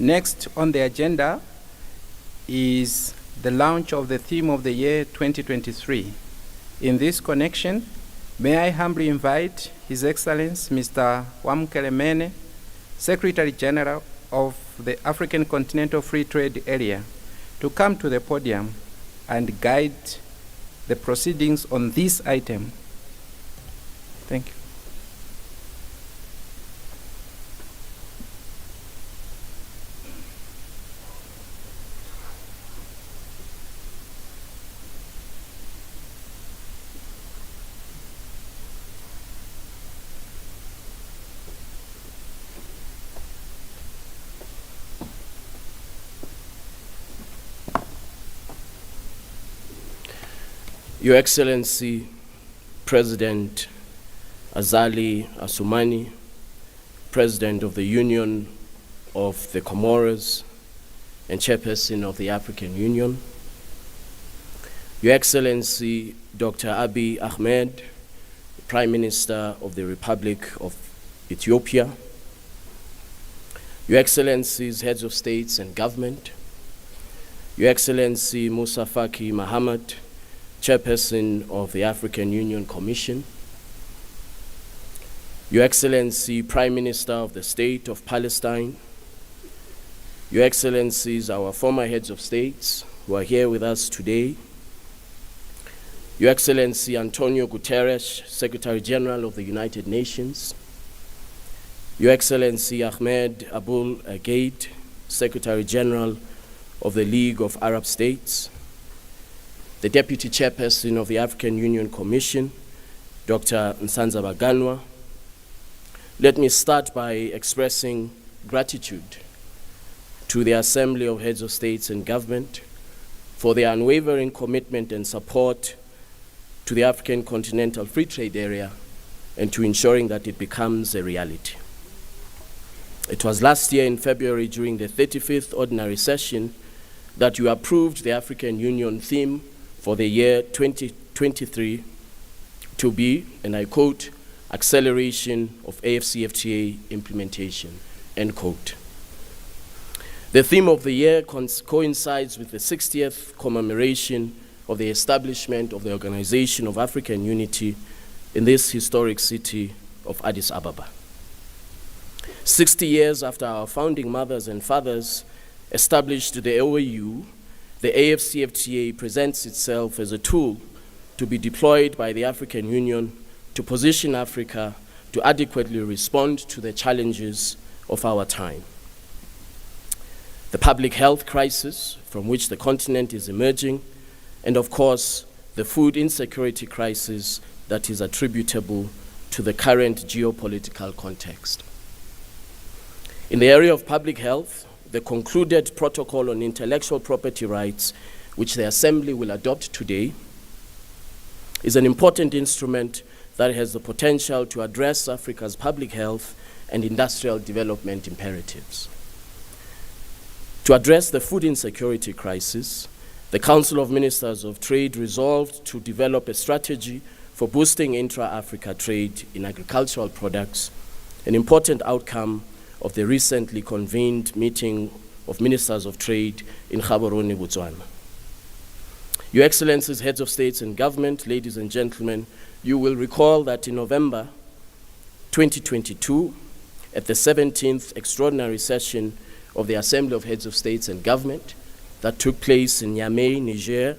Next on the agenda is the launch of the theme of the year 2023. In this connection, may I humbly invite His Excellency Mr. Wamukele Mene, Secretary General of the African Continental Free Trade Area, to come to the podium and guide the proceedings on this item. Thank you. Your Excellency, President Azali Assoumani, President of the Union of the Comoros and Chairperson of the African Union, Your Excellency, Dr. Abiy Ahmed, Prime Minister of the Republic of Ethiopia, Your Excellencies, Heads of States and Government, Your Excellency Musa Faki Mahamat, Chairperson of the African Union Commission, Your Excellency, Prime Minister of the State of Palestine, Your Excellencies, our former heads of states who are here with us today, Your Excellency Antonio Guterres, Secretary General of the United Nations, Your Excellency Ahmed Abul Ghaid, Secretary General of the League of Arab States, the Deputy Chairperson of the African Union Commission, Dr. Nsanza Baganwa. Let me start by expressing gratitude to the Assembly of Heads of States and Government for their unwavering commitment and support to the African Continental Free Trade Area and to ensuring that it becomes a reality. It was last year in February during the 35th Ordinary Session that you approved the African Union theme for the year 2023 to be, and I quote, acceleration of AfCFTA implementation, end quote. The theme of the year coincides with the 60th commemoration of the establishment of the Organization of African Unity in this historic city of Addis Ababa. 60 years after our founding mothers and fathers established the OAU, the AfCFTA presents itself as a tool to be deployed by the African Union to position Africa to adequately respond to the challenges of our time. The public health crisis from which the continent is emerging, and of course, the food insecurity crisis that is attributable to the current geopolitical context. In the area of public health, the concluded protocol on intellectual property rights, which the Assembly will adopt today, is an important instrument that has the potential to address Africa's public health and industrial development imperatives. To address the food insecurity crisis, the Council of Ministers of Trade resolved to develop a strategy for boosting intra-Africa trade in agricultural products, an important outcome of the recently convened meeting of Ministers of Trade in Gaborone, Botswana. Your Excellencies, Heads of States and Government, ladies and gentlemen, you will recall that in November 2022, at the 17th Extraordinary Session of the Assembly of Heads of States and Government that took place in Niamey, Niger,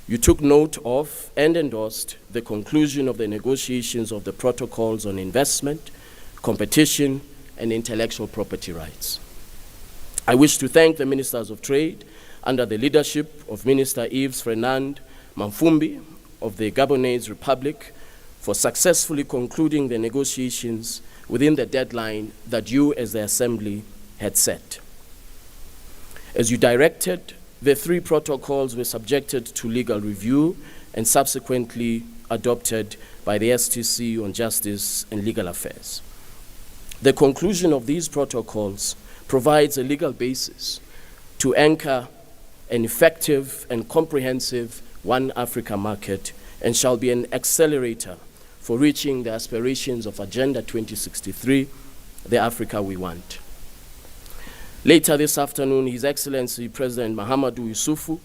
you took note of and endorsed the conclusion of the negotiations of the protocols on investment, competition, and intellectual property rights. I wish to thank the Ministers of Trade under the leadership of Minister Yves Fernand Mamfumbi of the Gabonese Republic for successfully concluding the negotiations within the deadline that you as the Assembly had set. As you directed, the 3 protocols were subjected to legal review and subsequently adopted by the STC on Justice and Legal Affairs. The conclusion of these protocols provides a legal basis to anchor an effective and comprehensive One Africa market and shall be an accelerator for reaching the aspirations of Agenda 2063, the Africa we want. Later this afternoon, His Excellency President Mahamadou Issoufou,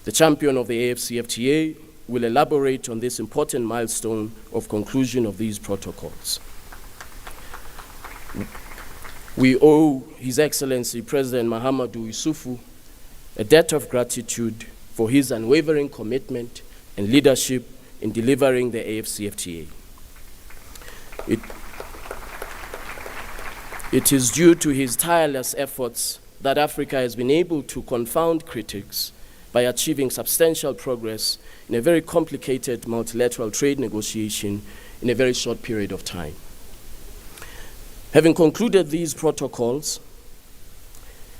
the champion of the AFCFTA, will elaborate on this important milestone of conclusion of these protocols. We owe His Excellency President Mahamadou Issoufou a debt of gratitude for his unwavering commitment and leadership in delivering the AFCFTA. It is due to his tireless efforts that Africa has been able to confound critics by achieving substantial progress in a very complicated multilateral trade negotiation in a very short period of time. Having concluded these protocols,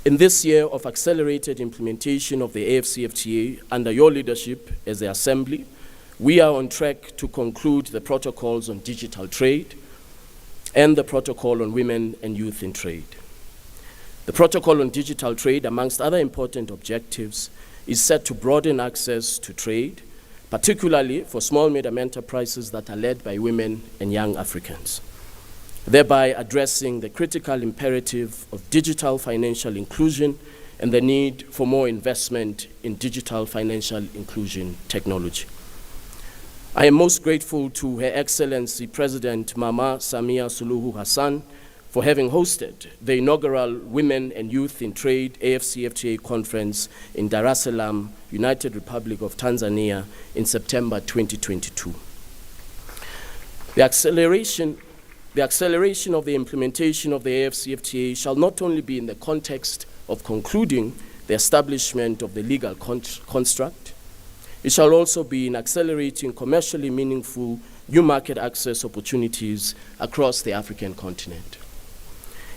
in this year of accelerated implementation of the AFCFTA under your leadership as the Assembly, we are on track to conclude the protocols on digital trade and the protocol on women and youth in trade. The protocol on digital trade, amongst other important objectives, is set to broaden access to trade, particularly for small medium enterprises that are led by women and young Africans, thereby addressing the critical imperative of digital financial inclusion and the need for more investment in digital financial inclusion technology. I am most grateful to Her Excellency President Mama Samia Suluhu Hassan for having hosted the inaugural Women and Youth in Trade AFCFTA conference in Dar es Salaam, United Republic of Tanzania in September 2022. The acceleration of the implementation of the AFCFTA shall not only be in the context of concluding the establishment of the legal construct, it shall also be in accelerating commercially meaningful new market access opportunities across the African continent.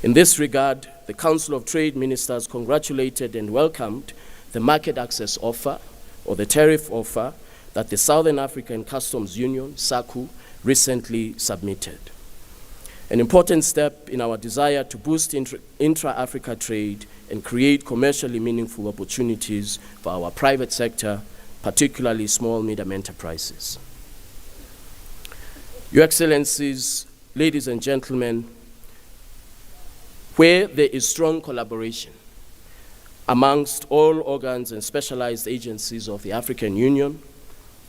In this regard, the Council of Trade Ministers congratulated and welcomed the market access offer, or the tariff offer, that the Southern African Customs Union, SACU, recently submitted. An important step in our desire to boost intra-Africa trade and create commercially meaningful opportunities for our private sector, particularly small medium enterprises. Your Excellencies, ladies and gentlemen, where there is strong collaboration amongst all organs and specialized agencies of the African Union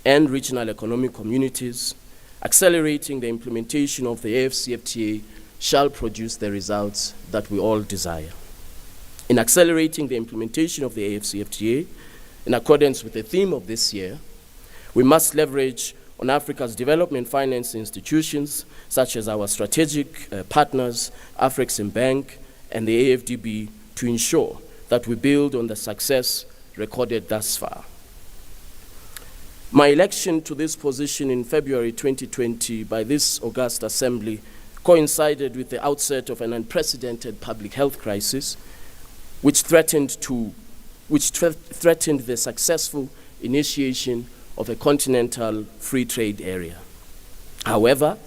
and regional economic communities, accelerating the implementation of the AFCFTA shall produce the results that we all desire. In accelerating the implementation of the AFCFTA, in accordance with the theme of this year, we must leverage on Africa's development finance institutions, such as our strategic partners, Afreximbank and the AFDB, to ensure that we build on the success recorded thus far. My election to this position in February 2020 by this august assembly coincided with the outset of an unprecedented public health crisis, which threatened the successful initiation of a continental free trade area. However,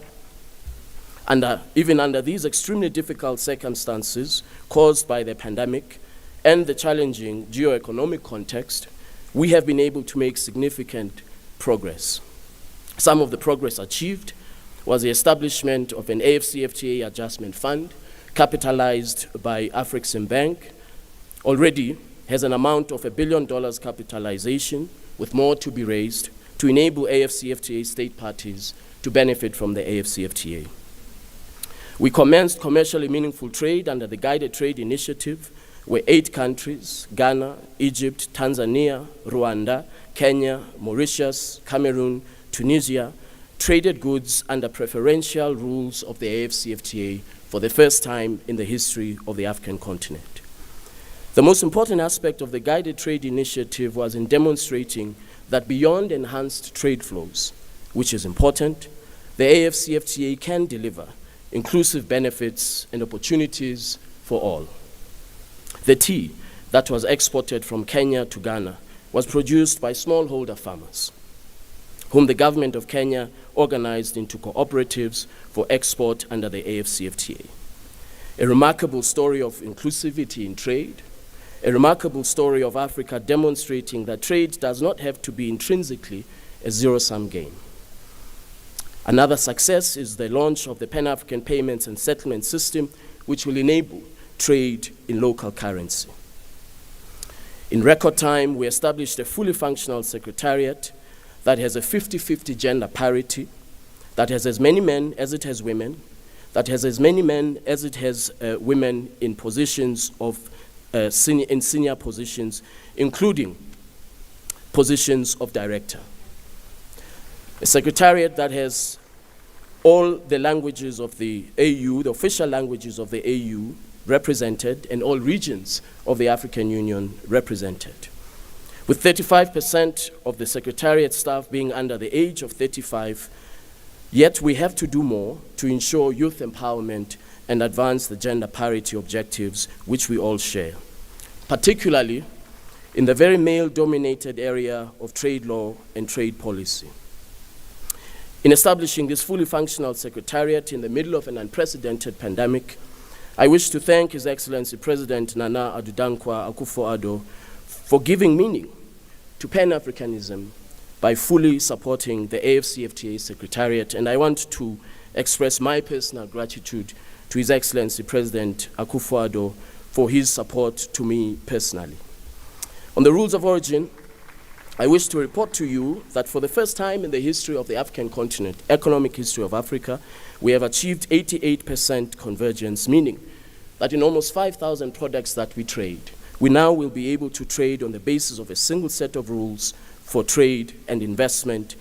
even under these extremely difficult circumstances caused by the pandemic and the challenging geo-economic context, we have been able to make significant progress. Some of the progress achieved was the establishment of an AFCFTA adjustment fund capitalized by Afreximbank. Already has an amount of $1 billion capitalization, with more to be raised, to enable AFCFTA state parties to benefit from the AFCFTA. We commenced commercially meaningful trade under the Guided Trade Initiative, where 8 countries, Ghana, Egypt, Tanzania, Rwanda, Kenya, Mauritius, Cameroon, Tunisia, traded goods under preferential rules of the AFCFTA for the first time in the history of the African continent. The most important aspect of the Guided Trade Initiative was in demonstrating that beyond enhanced trade flows, which is important, the AFCFTA can deliver inclusive benefits and opportunities for all. The tea that was exported from Kenya to Ghana was produced by smallholder farmers, whom the government of Kenya organized into cooperatives for export under the AFCFTA. A remarkable story of inclusivity in trade, a remarkable story of Africa demonstrating that trade does not have to be intrinsically a zero-sum game. Another success is the launch of the Pan-African Payments and Settlement System, which will enable trade in local currency. In record time, we established a fully functional secretariat that has a 50-50 gender parity, that has as many men as it has women, that has as many men as it has women in positions of senior positions, including positions of director. A secretariat that has all the languages of the AU, the official languages of the AU represented, and all regions of the African Union represented. With 35% of the secretariat staff being under the age of 35, yet we have to do more to ensure youth empowerment and advance the gender parity objectives which we all share, particularly in the very male-dominated area of trade law and trade policy. In establishing this fully functional secretariat in the middle of an unprecedented pandemic, I wish to thank His Excellency President Nana Addo Dankwa Akufo-Addo for giving meaning to Pan-Africanism by fully supporting the AFCFTA Secretariat, and I want to express my personal gratitude to His Excellency President Akufo-Addo for his support to me personally. On the rules of origin, I wish to report to you that for the first time in the history of the African continent, economic history of Africa, we have achieved 88% convergence, meaning that in almost 5,000 products that we trade, we now will be able to trade on the basis of a single set of rules for trade and investment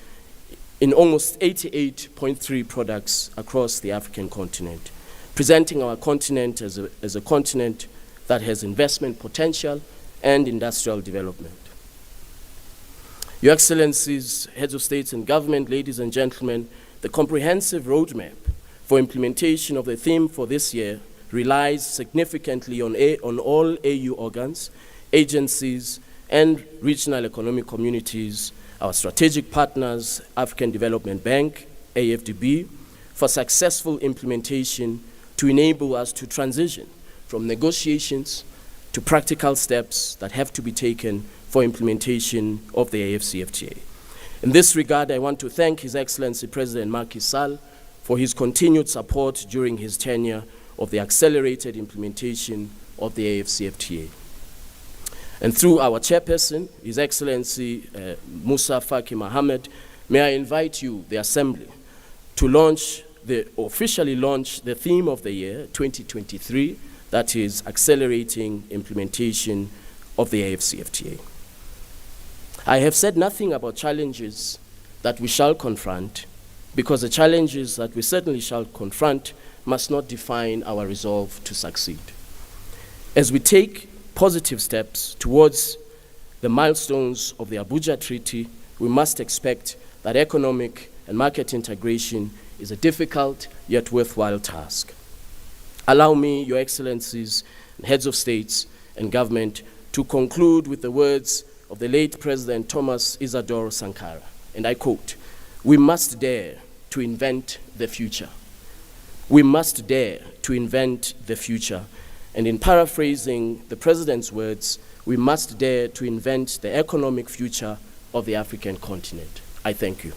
in almost 88.3 products across the African continent, presenting our continent as a continent that has investment potential and industrial development. Your Excellencies, Heads of States and Government, ladies and gentlemen, the comprehensive roadmap for implementation of the theme for this year relies significantly on all AU organs, agencies, and regional economic communities, our strategic partners, African Development Bank, AFDB, for successful implementation to enable us to transition from negotiations to practical steps that have to be taken for implementation of the AFCFTA. In this regard, I want to thank His Excellency President Macky Sall for his continued support during his tenure of the accelerated implementation of the AFCFTA. And through our chairperson, His Excellency Musa Faki Mohammed, may I invite you, the Assembly, to officially launch the theme of the year, 2023, that is accelerating implementation of the AFCFTA. I have said nothing about challenges that we shall confront, because the challenges that we certainly shall confront must not define our resolve to succeed. As we take positive steps towards the milestones of the Abuja Treaty, we must expect that economic and market integration is a difficult yet worthwhile task. Allow me, Your Excellencies, and Heads of States and Government, to conclude with the words of the late President Thomas Isidore Sankara, and I quote, "We must dare to invent the future. We must dare to invent the future." And in paraphrasing the President's words, we must dare to invent the economic future of the African continent. I thank you.